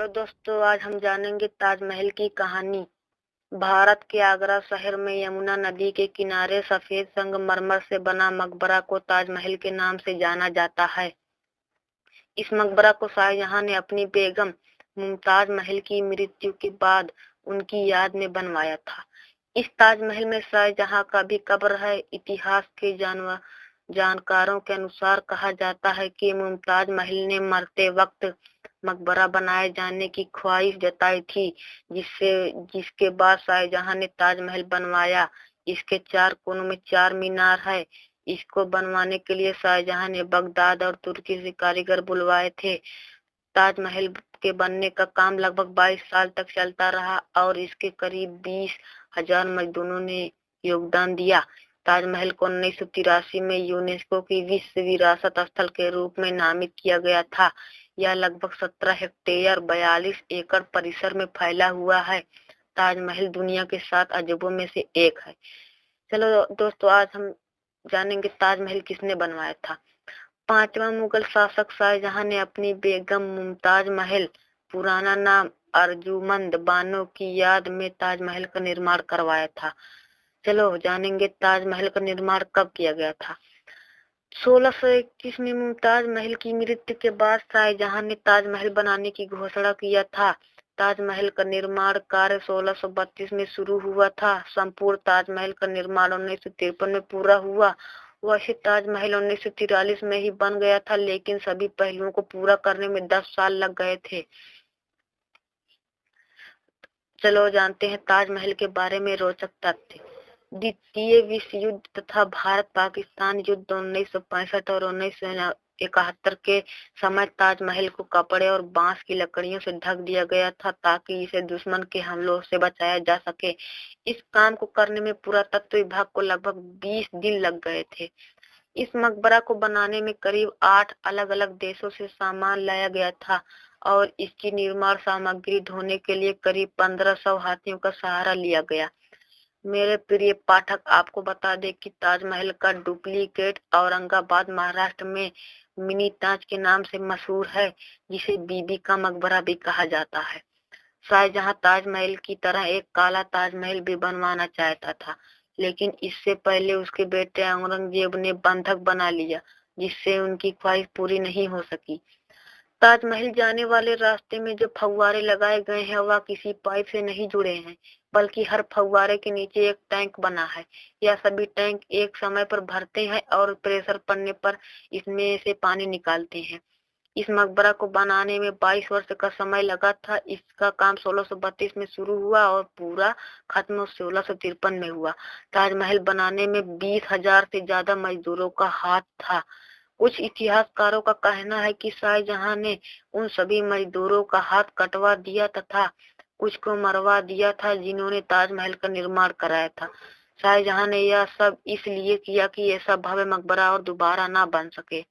दोस्तों, आज हम जानेंगे ताजमहल की कहानी। भारत के आगरा शहर में यमुना नदी के किनारे सफेद संगमरमर से बना मकबरा को ताजमहल के नाम से जाना जाता है। इस मकबरा को शाहजहां ने अपनी बेगम मुमताज महल की मृत्यु के बाद उनकी याद में बनवाया था। इस ताजमहल में शाहजहां का भी कब्र है। इतिहास के जानकारों के अनुसार कहा जाता है कि मुमताज महल ने मरते वक्त मकबरा बनाए जाने की ख्वाहिश जताई थी, जिसके बाद शाहजहां ने ताजमहल बनवाया। इसके 4 कोनों में 4 मीनार है। इसको बनवाने के लिए शाहजहां ने बगदाद और तुर्की से कारीगर बुलवाए थे। ताजमहल के बनने का काम लगभग 22 साल तक चलता रहा और इसके करीब 20,000 मजदूरों ने योगदान दिया। ताजमहल को 1983 में यूनेस्को की विश्व विरासत स्थल के रूप में नामित किया गया था। यह लगभग 17 हेक्टेयर 42 एकड़ परिसर में फैला हुआ है। ताजमहल दुनिया के 7 अजूबों में से एक है। चलो दोस्तों, आज हम जानेंगे ताजमहल किसने बनवाया था। 5वां मुगल शासक शाहजहां ने अपनी बेगम मुमताज महल, पुराना नाम अर्जुमंद बानो की याद में ताजमहल का निर्माण करवाया था। चलो जानेंगे ताजमहल का निर्माण कब किया गया था। 1621 में मुमताज महल की मृत्यु के बाद शाहजहां ने ताजमहल बनाने की घोषणा किया था। ताजमहल का निर्माण कार्य 1632 में शुरू हुआ था। संपूर्ण ताजमहल का निर्माण 1953 में पूरा हुआ। वैसे ताजमहल 1943 में ही बन गया था, लेकिन सभी पहलुओं को पूरा करने में 10 साल लग गए थे। चलो जानते हैं ताजमहल के बारे में रोचक तथ्य। द्वितीय विश्व युद्ध तथा भारत पाकिस्तान युद्ध 1965 और 1971 के समय ताजमहल को कपड़े और बांस की लकड़ियों से ढक दिया गया था, ताकि इसे दुश्मन के हमलों से बचाया जा सके। इस काम को करने में पुरातत्व विभाग को लगभग 20 दिन लग गए थे। इस मकबरा को बनाने में करीब 8 अलग अलग देशों से सामान लाया गया था और इसकी निर्माण सामग्री ढोने के लिए करीब 1500 हाथियों का सहारा लिया गया। मेरे प्रिय पाठक, आपको बता दें कि ताजमहल का डुप्लीकेट औरंगाबाद महाराष्ट्र में मिनी ताज के नाम से मशहूर है, जिसे बीबी का मकबरा भी कहा जाता है। शाहजहां ताजमहल की तरह एक काला ताजमहल भी बनवाना चाहता था, लेकिन इससे पहले उसके बेटे औरंगजेब ने बंधक बना लिया, जिससे उनकी ख्वाहिश पूरी नहीं हो सकी। ताजमहल जाने वाले रास्ते में जो फव्वारे लगाए गए हैं वह किसी पाइप से नहीं जुड़े हैं, बल्कि हर फव्वारे के नीचे एक टैंक बना है। यह सभी टैंक एक समय पर भरते हैं और प्रेशर पड़ने पर इसमें से पानी निकालते हैं। इस मकबरा को बनाने में 22 वर्ष का समय लगा था। इसका काम 1632 में शुरू हुआ और पूरा खत्म 1653 में हुआ। ताजमहल बनाने में 20,000 से ज्यादा मजदूरों का हाथ था। कुछ इतिहासकारों का कहना है कि शाहजहां ने उन सभी मजदूरों का हाथ कटवा दिया तथा कुछ को मरवा दिया था जिन्होंने ताजमहल का निर्माण कराया था। शाहजहां ने यह सब इसलिए किया कि ऐसा भव्य मकबरा और दोबारा ना बन सके।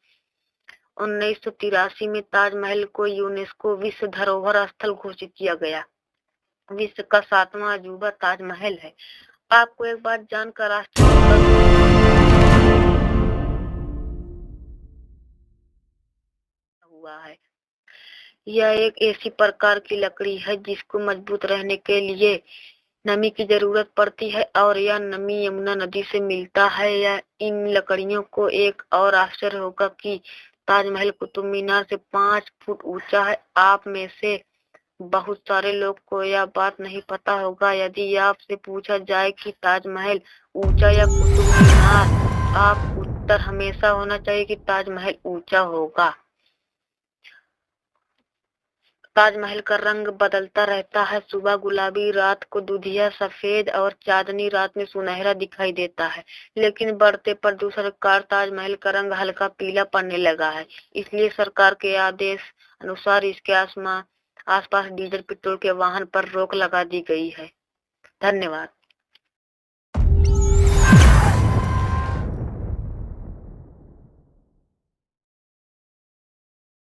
1983 में ताजमहल को यूनेस्को विश्व धरोहर स्थल घोषित किया गया। विश्व का 7वां अजूबा ताजमहल है। आपको एक बात जानकर हुआ है। यह एक ऐसी प्रकार की लकड़ी है जिसको मजबूत रहने के लिए नमी की जरूरत पड़ती है और यह नमी यमुना नदी से मिलता है। यह इन लकड़ियों को एक और आश्चर्य होगा कि ताजमहल कुतुब मीनार से 5 फुट ऊंचा है। आप में से बहुत सारे लोग को यह बात नहीं पता होगा। यदि आपसे पूछा जाए कि ताजमहल ऊंचा या कुतुब मीनार, आप उत्तर हमेशा होना चाहिए कि ताजमहल ऊंचा होगा। ताजमहल का रंग बदलता रहता है। सुबह गुलाबी, रात को दूधिया सफेद और चांदनी रात में सुनहरा दिखाई देता है। लेकिन बढ़ते प्रदूषण के कारण ताजमहल का रंग हल्का पीला पड़ने लगा है। इसलिए सरकार के आदेश अनुसार इसके आसपास डीजल पेट्रोल के वाहन पर रोक लगा दी गई है। धन्यवाद।